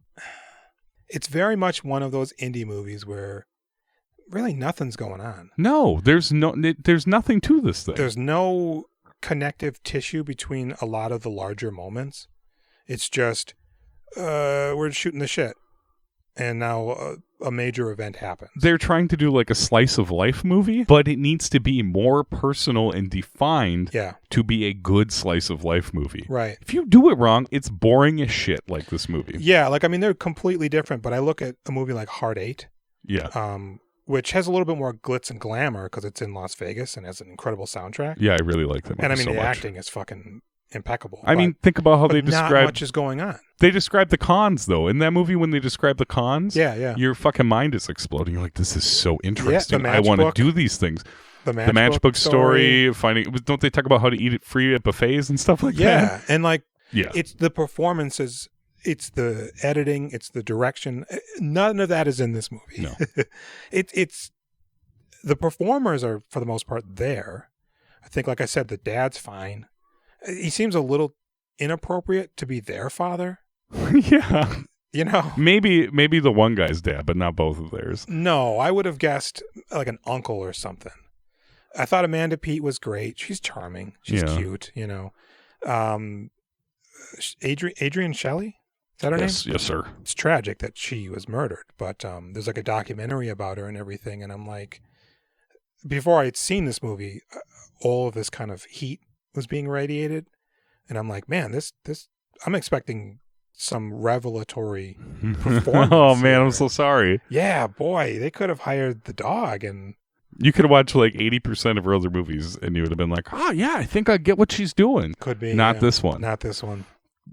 it's very much one of those indie movies where really nothing's going on. No, there's nothing to this thing. There's no connective tissue between a lot of the larger moments. It's just, we're shooting the shit. And now a major event happens. They're trying to do like a slice of life movie, but it needs to be more personal and defined to be a good slice of life movie. Right. If you do it wrong, it's boring as shit like this movie. Yeah, like, I mean, they're completely different, but I look at a movie like Hard Eight. Yeah. Which has a little bit more glitz and glamour because it's in Las Vegas and has an incredible soundtrack. Yeah, I really like that movie. And I mean, so the much. acting is fucking impeccable. I mean, think about how they describe... Not much is going on. They describe the cons, though. In that movie, when they describe the cons, your fucking mind is exploding. You're like, this is so interesting. I want to do these things. The Matchbook story, finding... Don't they talk about how to eat it free at buffets and stuff like that? Yeah, and like, yeah, it's the performances... It's the editing, it's the direction. None of that is in this movie. No. It's the performers are, for the most part, there. I think, like I said, the dad's fine. He seems a little inappropriate to be their father. Yeah. You know? Maybe the one guy's dad, but not both of theirs. No, I would have guessed like an uncle or something. I thought Amanda Peet was great. She's charming. She's cute, you know. Adrienne Shelly? Is that her name? Yes, sir. It's tragic that she was murdered, but there's like a documentary about her and everything, and I'm like, before I had seen this movie, all of this kind of heat was being radiated, and I'm like, man, this I'm expecting some revelatory performance. Oh man, here. I'm so sorry. Yeah, boy, they could have hired the dog, and you could have watched like 80% of her other movies, and you would have been like, oh yeah, I think I get what she's doing. Could be not this one. Not this one.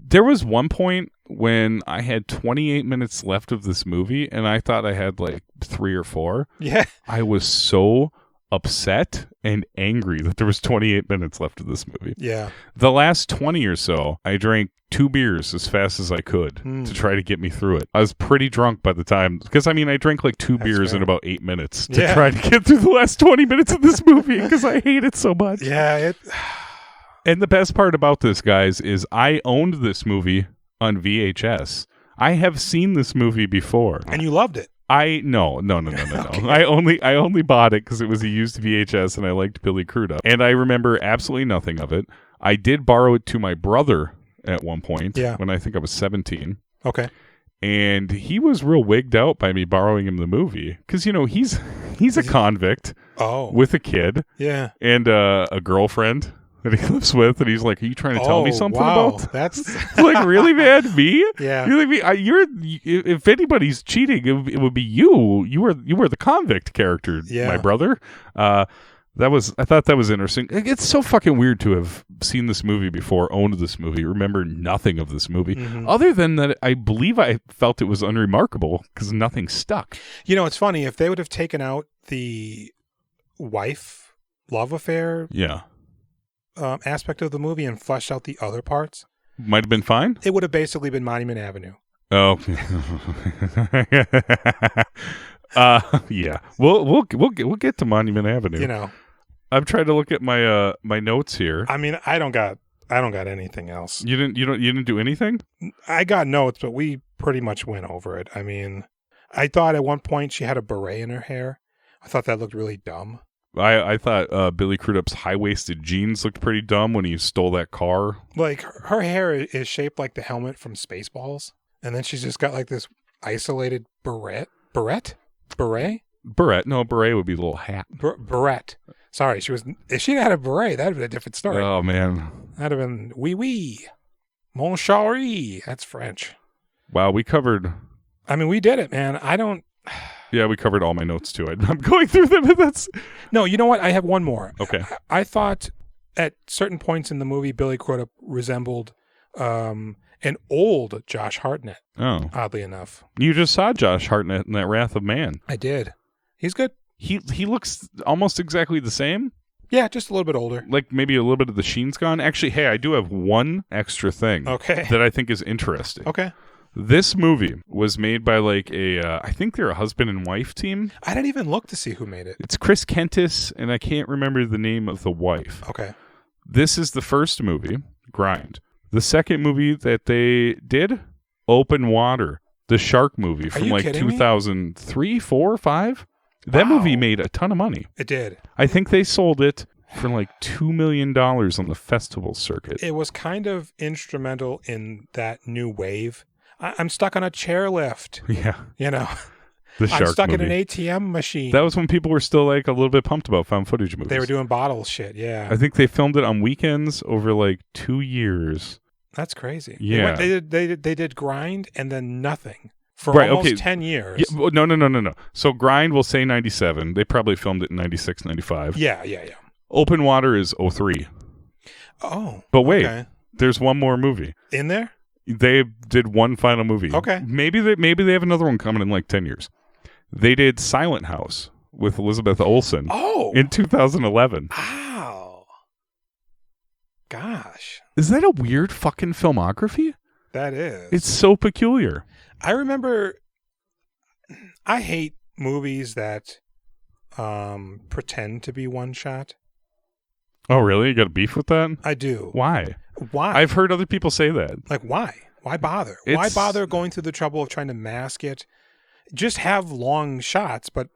There was one point when I had 28 minutes left of this movie, and I thought I had like 3 or 4. Yeah. I was so upset and angry that there was 28 minutes left of this movie. Yeah. The last 20 or so, I drank 2 beers as fast as I could to try to get me through it. I was pretty drunk by the time, because I drank like 2 beers in about 8 minutes to try to get through the last 20 minutes of this movie because I hate it so much. Yeah. And the best part about this, guys, is I owned this movie on VHS. I have seen this movie before. And you loved it. No. Okay. I only bought it because it was a used VHS and I liked Billy Crudup. And I remember absolutely nothing of it. I did borrow it to my brother at one point when I think I was 17. Okay. And he was real wigged out by me borrowing him the movie because, he's a convict with a kid and a girlfriend that he lives with, and he's like, "Are you trying to tell me something about?" That's like, really, man? Me? Yeah. You're like me? If anybody's cheating, it would be you. You were the convict character, my brother. I thought that was interesting. It's so fucking weird to have seen this movie before, owned this movie, remember nothing of this movie, other than that I believe I felt it was unremarkable because nothing stuck. It's funny, if they would have taken out the wife love affair aspect of the movie and fleshed out the other parts, might have been fine. It would have basically been Monument Avenue. Oh, yeah. We'll get to Monument Avenue. I'm trying to look at my my notes here. I don't got anything else. You didn't do anything? I got notes, but we pretty much went over it. I thought at one point she had a beret in her hair. I thought that looked really dumb. I thought Billy Crudup's high-waisted jeans looked pretty dumb when he stole that car. Like, her hair is shaped like the helmet from Spaceballs, and then she's just got like this isolated beret? No, beret would be a little hat. Beret. Sorry, if she had a beret, that'd have been a different story. Oh, man. That'd have been oui. Mon chéri. That's French. Wow, we covered... we did it, man. Yeah, we covered all my notes, too. I'm going through them, and that's... No, you know what? I have one more. Okay. I thought at certain points in the movie, Billy Crudup resembled an old Josh Hartnett, oddly enough. You just saw Josh Hartnett in that Wrath of Man. I did. He's good. He looks almost exactly the same. Yeah, just a little bit older. Like maybe a little bit of the sheen's gone. Actually, hey, I do have one extra thing that I think is interesting. Okay. This movie was made by I think they're a husband and wife team. I didn't even look to see who made it. It's Chris Kentis, and I can't remember the name of the wife. Okay. This is the first movie, Grind. The second movie that they did, Open Water, the shark movie from 2003, 4, 5. That movie made a ton of money. It did. I think they sold it for $2 million on the festival circuit. It was kind of instrumental in that new wave. I'm stuck on a chairlift. Yeah. The shark I'm stuck movie. in an ATM machine. That was when people were still a little bit pumped about found footage movies. They were doing bottle shit, yeah. I think they filmed it on weekends over 2 years. That's crazy. Yeah. They did Grind and then nothing for almost 10 years. Yeah, no. So Grind will say 97. They probably filmed it in 96, 95. Yeah. Open Water is 03. Oh. But wait, there's one more movie. In there? They did one final movie. Okay. Maybe they have another one coming in 10 years. They did Silent House with Elizabeth Olsen. Oh. In 2011. Wow. Gosh. Is that a weird fucking filmography? That is. It's so peculiar. I remember I hate movies that pretend to be one shot. Oh, really? You got a beef with that? I do. Why? I've heard other people say that. Why? Why bother? Why bother going through the trouble of trying to mask it? Just have long shots, but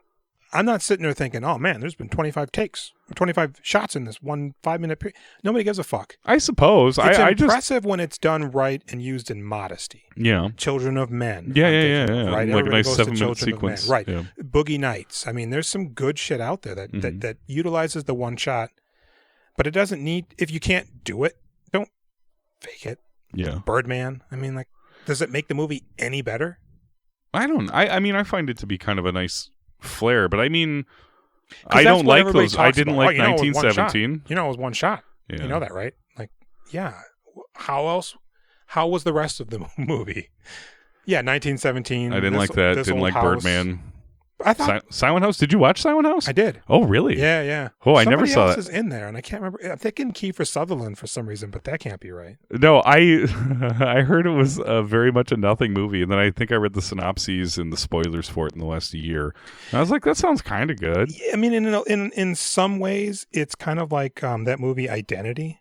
I'm not sitting there thinking, oh man, there's been 25 takes, or 25 shots in this 1 5-minute period. Nobody gives a fuck. I suppose. It's impressive when it's done right and used in modesty. Yeah. Children of Men. Yeah. Right? Like a nice goes to 7-minute Children of Men. sequence. Right. Yeah. Boogie Nights. There's some good shit out there that utilizes the one shot, but it doesn't need, if you can't do it, don't fake it. Yeah. Birdman. Does it make the movie any better? I don't. I find it to be kind of a nice flair, but I don't like those. I didn't like 1917. It was one shot. Yeah. You know that, right? Yeah. How else How was the rest of the movie? Yeah, 1917. I didn't like that. Didn't like house. Birdman. I thought Silent House. Did you watch Silent House? I did. Oh, really? Yeah. Oh, I never saw that. Somebody else is in there, and I can't remember. I'm thinking Kiefer Sutherland for some reason, but that can't be right. No, I I heard it was very much a nothing movie, and then I think I read the synopses and the spoilers for it in the last year. And I was like, that sounds kind of good. Yeah, I mean, in some ways, it's kind of like that movie Identity.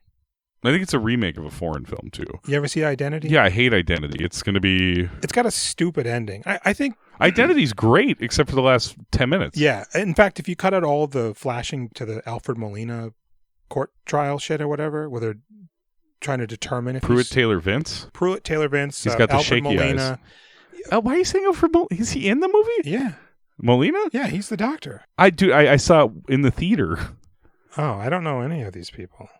I think it's a remake of a foreign film too. You ever see Identity? Yeah, I hate Identity. It's going to be. It's got a stupid ending. I think Identity's great, except for the last 10 minutes. Yeah. In fact, if you cut out all the flashing to the Alfred Molina court trial shit or whatever, where they're trying to determine if Pruitt Taylor Vince. He's got the Alfred shaky Molina. eyes. Why are you saying Alfred Molina? Is he in the movie? Yeah. Molina? Yeah, he's the doctor. I saw it in the theater. Oh, I don't know any of these people.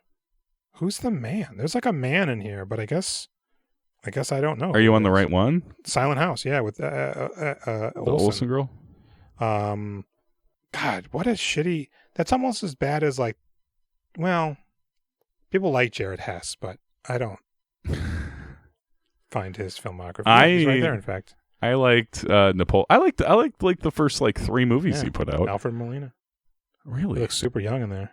Who's the man? There's like a man in here, but I guess I don't know. Are you on the right one? Silent House, yeah, with The Olsen girl? God, what a shitty. That's almost as bad as like, well, people like Jared Hess, but I don't find his filmography. He's right there, in fact. I liked Napoleon. I liked like the first like 3 movies he put out. Alfred Molina. Really? He looks super young in there.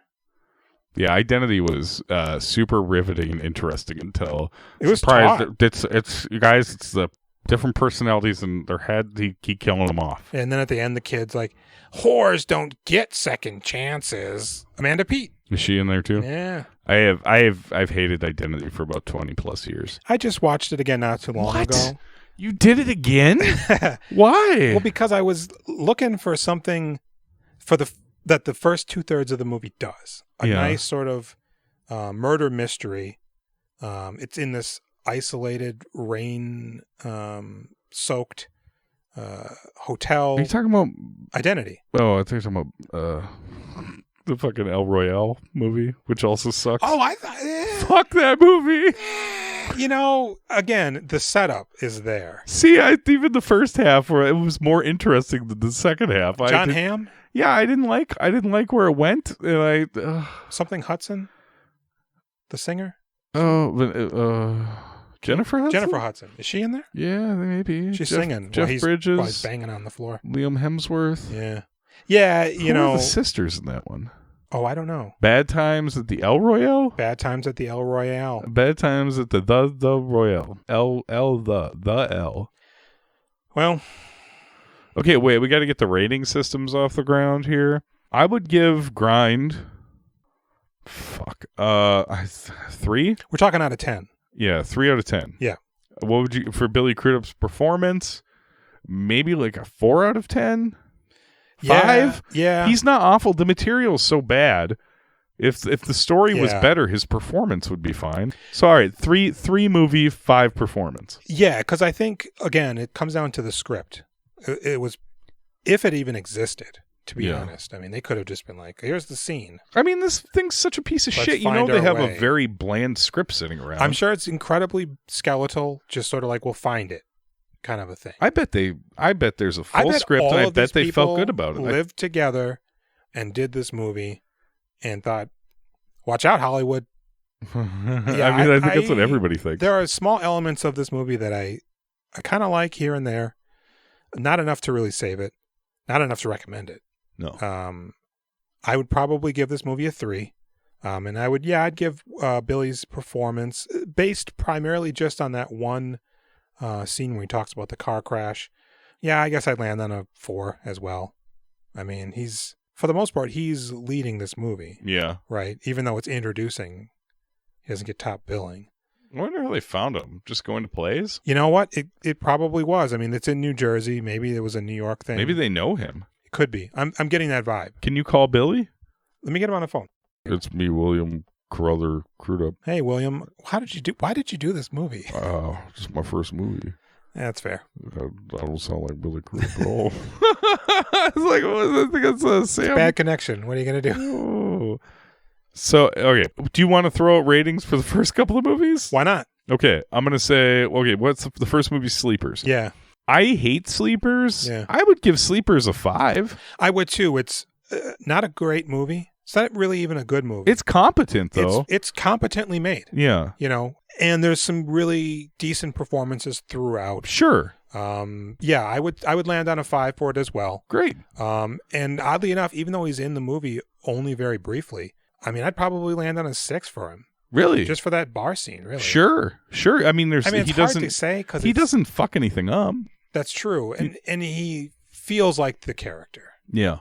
Yeah, Identity was super riveting and interesting until it was surprised. It's you guys. It's the different personalities in their head. He keep killing them off. And then at the end, the kid's like, "Whores don't get second chances." Amanda Peet. Is she in there too? Yeah. I've hated Identity for about 20 plus years. I just watched it again not too long ago. You did it again? Why? Well, because I was looking for something that the first 2/3 of the movie does. A nice sort of murder mystery. It's in this isolated, rain-soaked hotel. Are you talking about Identity? Oh, I think you're talking about the fucking El Royale movie, which also sucks. Oh, I thought... Fuck that movie! You know, again, the setup is there. See, even the first half, where it was more interesting than the second half. John Hamm? Yeah, I didn't like where it went. And Something Hudson, the singer. Jennifer Hudson. Jennifer Hudson, is she in there? Yeah, maybe she's singing. Jeff Bridges, while he's banging on the floor. Liam Hemsworth. Yeah. Who are the sisters in that one? Oh, I don't know. Bad Times at the El Royale. Bad Times at the El Royale. Bad Times at the Royale. The L. Well. Okay, wait, we got to get the rating systems off the ground here. I would give Grind 3. We're talking out of 10. Yeah, 3 out of 10. Yeah. What would you, for Billy Crudup's performance, maybe like a 4 out of 10? 5? Yeah. He's not awful. The material's so bad. If the story was better, his performance would be fine. So, all right, 3 movie, 5 performance. Yeah, because I think, again, it comes down to the script. It was, if it even existed, to be honest. I mean, they could have just been like, here's the scene. I mean, this thing's such a piece of shit. You know, they have a very bland script sitting around. I'm sure it's incredibly skeletal, just sort of like, we'll find it kind of a thing. I bet there's a full script, and I bet they felt good about it. Lived together and did this movie and thought, watch out, Hollywood. I think that's what everybody thinks. There are small elements of this movie that I kind of like here and there. Not enough to really save it. Not enough to recommend it. No. I would probably give this movie a 3. And I'd give Billy's performance, based primarily just on that one scene where he talks about the car crash. Yeah, I guess I'd land on a 4 as well. I mean, for the most part, he's leading this movie. Yeah. Right? Even though it's introducing, he doesn't get top billing. I wonder how they found him. Just going to plays? You know what? It probably was. I mean, it's in New Jersey. Maybe it was a New York thing. Maybe they know him. It could be. I'm getting that vibe. Can you call Billy? Let me get him on the phone. It's me, William Crudup. Hey, William. Why did you do this movie? This is my first movie. That's fair. I don't sound like Billy Crudup at all. It's like, I think it's Sam. Bad connection. What are you going to do? Oh. So, okay. Do you want to throw out ratings for the first couple of movies? Why not? Okay. I'm going to say, okay, what's the first movie? Sleepers. Yeah. I hate Sleepers. Yeah. I would give Sleepers a 5. I would too. It's not a great movie. It's not really even a good movie. It's competent, though. It's competently made. Yeah. You know, And there's some really decent performances throughout. Sure. Yeah, I would land on a 5 for it as well. Great. And oddly enough, even though he's in the movie only very briefly, I mean, I'd probably land on a 6 for him. Really? Just for that bar scene, really. Sure. I mean, it's hard to say because he doesn't fuck anything up. That's true, and he feels like the character. Yeah,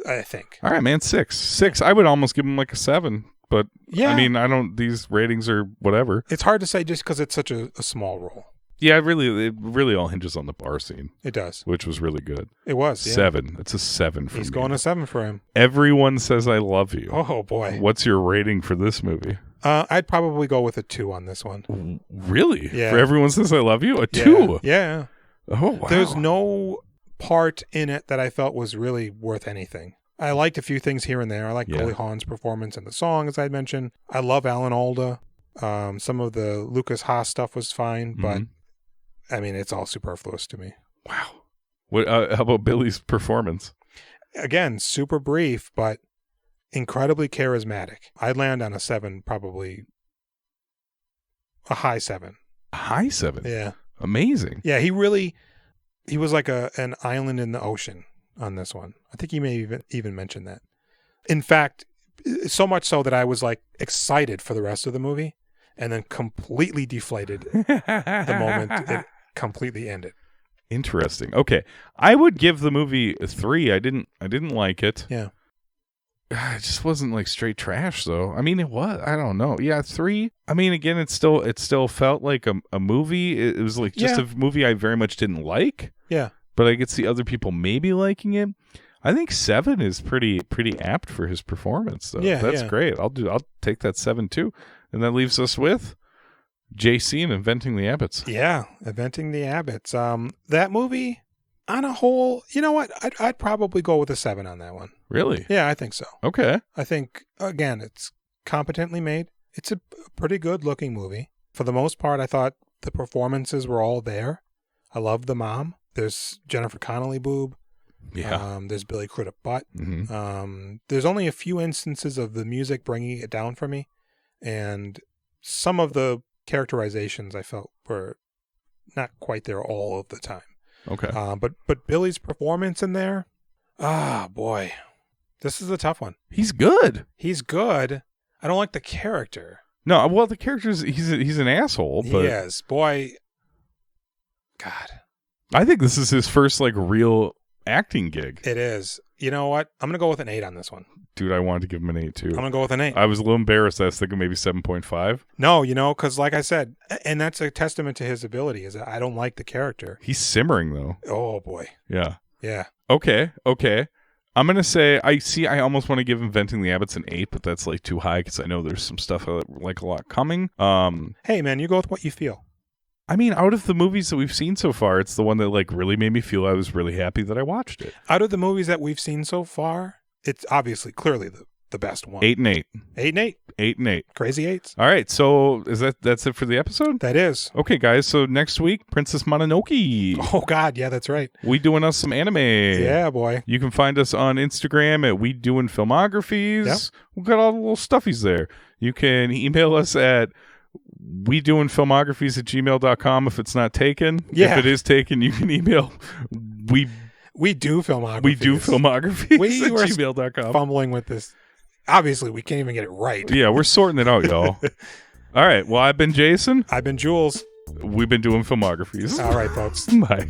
I think. All right, man. 6. I would almost give him like a 7, but yeah. I mean, I don't. These ratings are whatever. It's hard to say just because it's such a small role. Yeah, it really all hinges on the bar scene. It does, which was really good. It was 7. It's a 7 for me. He's going a 7 for him. Everyone Says I Love You. Oh boy, what's your rating for this movie? I'd probably go with a 2 on this one. Really? Yeah. For Everyone Says I Love You, a 2. Yeah. Oh wow. There's no part in it that I felt was really worth anything. I liked a few things here and there. I like Goldie Hawn's performance in the song, as I mentioned. I love Alan Alda. Some of the Lucas Haas stuff was fine, but I mean, it's all superfluous to me. Wow. What? How about Billy's performance? Again, super brief, but incredibly charismatic. I'd land on a 7, probably a high 7. A high 7? Yeah. Amazing. Yeah, he was like an island in the ocean on this one. I think he may even mention that. In fact, so much so that I was like excited for the rest of the movie and then completely deflated the moment it completely ended. Interesting. Okay. I would give the movie a 3. I didn't like it. Yeah. It just wasn't like straight trash though. I mean, it was. I don't know. Yeah, 3. I mean, again, it still felt like a movie. It was like just a movie I very much didn't like. Yeah. But I could see other people maybe liking it. I think 7 is pretty apt for his performance though. Yeah, that's great. I'll take that 7 too. And that leaves us with JC and Inventing the Abbots. Yeah, Inventing the Abbots. That movie on a whole, you know what? I'd probably go with a 7 on that one. Really? Yeah, I think so. Okay. I think, again, it's competently made. It's a pretty good looking movie. For the most part, I thought the performances were all there. I love the mom. There's Jennifer Connelly boob. Yeah. There's Billy Crudup butt. Mm-hmm. There's only a few instances of the music bringing it down for me. And some of the characterizations I felt were not quite there all of the time. Okay. But Billy's performance in there, boy, this is a tough one. He's good. He's good. I don't like the character. No, well, the character's he's an asshole. But He is. Boy, God. I think this is his first like real acting gig. It is. You know what? I'm gonna go with an 8 on this one. Dude, I wanted to give him an 8 too. I'm gonna go with an 8. I was a little embarrassed. I was thinking maybe 7.5. No, because like I said, and that's a testament to his ability. Is that I don't like the character. He's simmering though. Oh boy. Yeah. Yeah. Okay. I'm gonna say I almost want to give Inventing the Abbots an 8, but that's like too high because I know there's some stuff I like a lot coming. Hey man, you go with what you feel. I mean, out of the movies that we've seen so far, it's the one that like really made me feel I was really happy that I watched it. Out of the movies that we've seen so far, it's obviously clearly the best one. 8 and 8. 8 and 8. 8 and 8. Crazy 8s. All right, so that's it for the episode? That is. Okay, guys, so next week, Princess Mononoke. Oh God, yeah, that's right. We doing us some anime. Yeah, boy. You can find us on Instagram at We Doing Filmographies. Yep. We've got all the little stuffies there. You can email us at WeDoingFilmographies@gmail.com if it's not taken. Yeah. If it is taken, you can email We do filmography. We do filmographies We at were gmail.com. Fumbling with this. Obviously, we can't even get it right. Yeah, we're sorting it out, y'all. All right. Well, I've been Jason. I've been Jules. We've been doing Filmographies. All right, folks. Bye.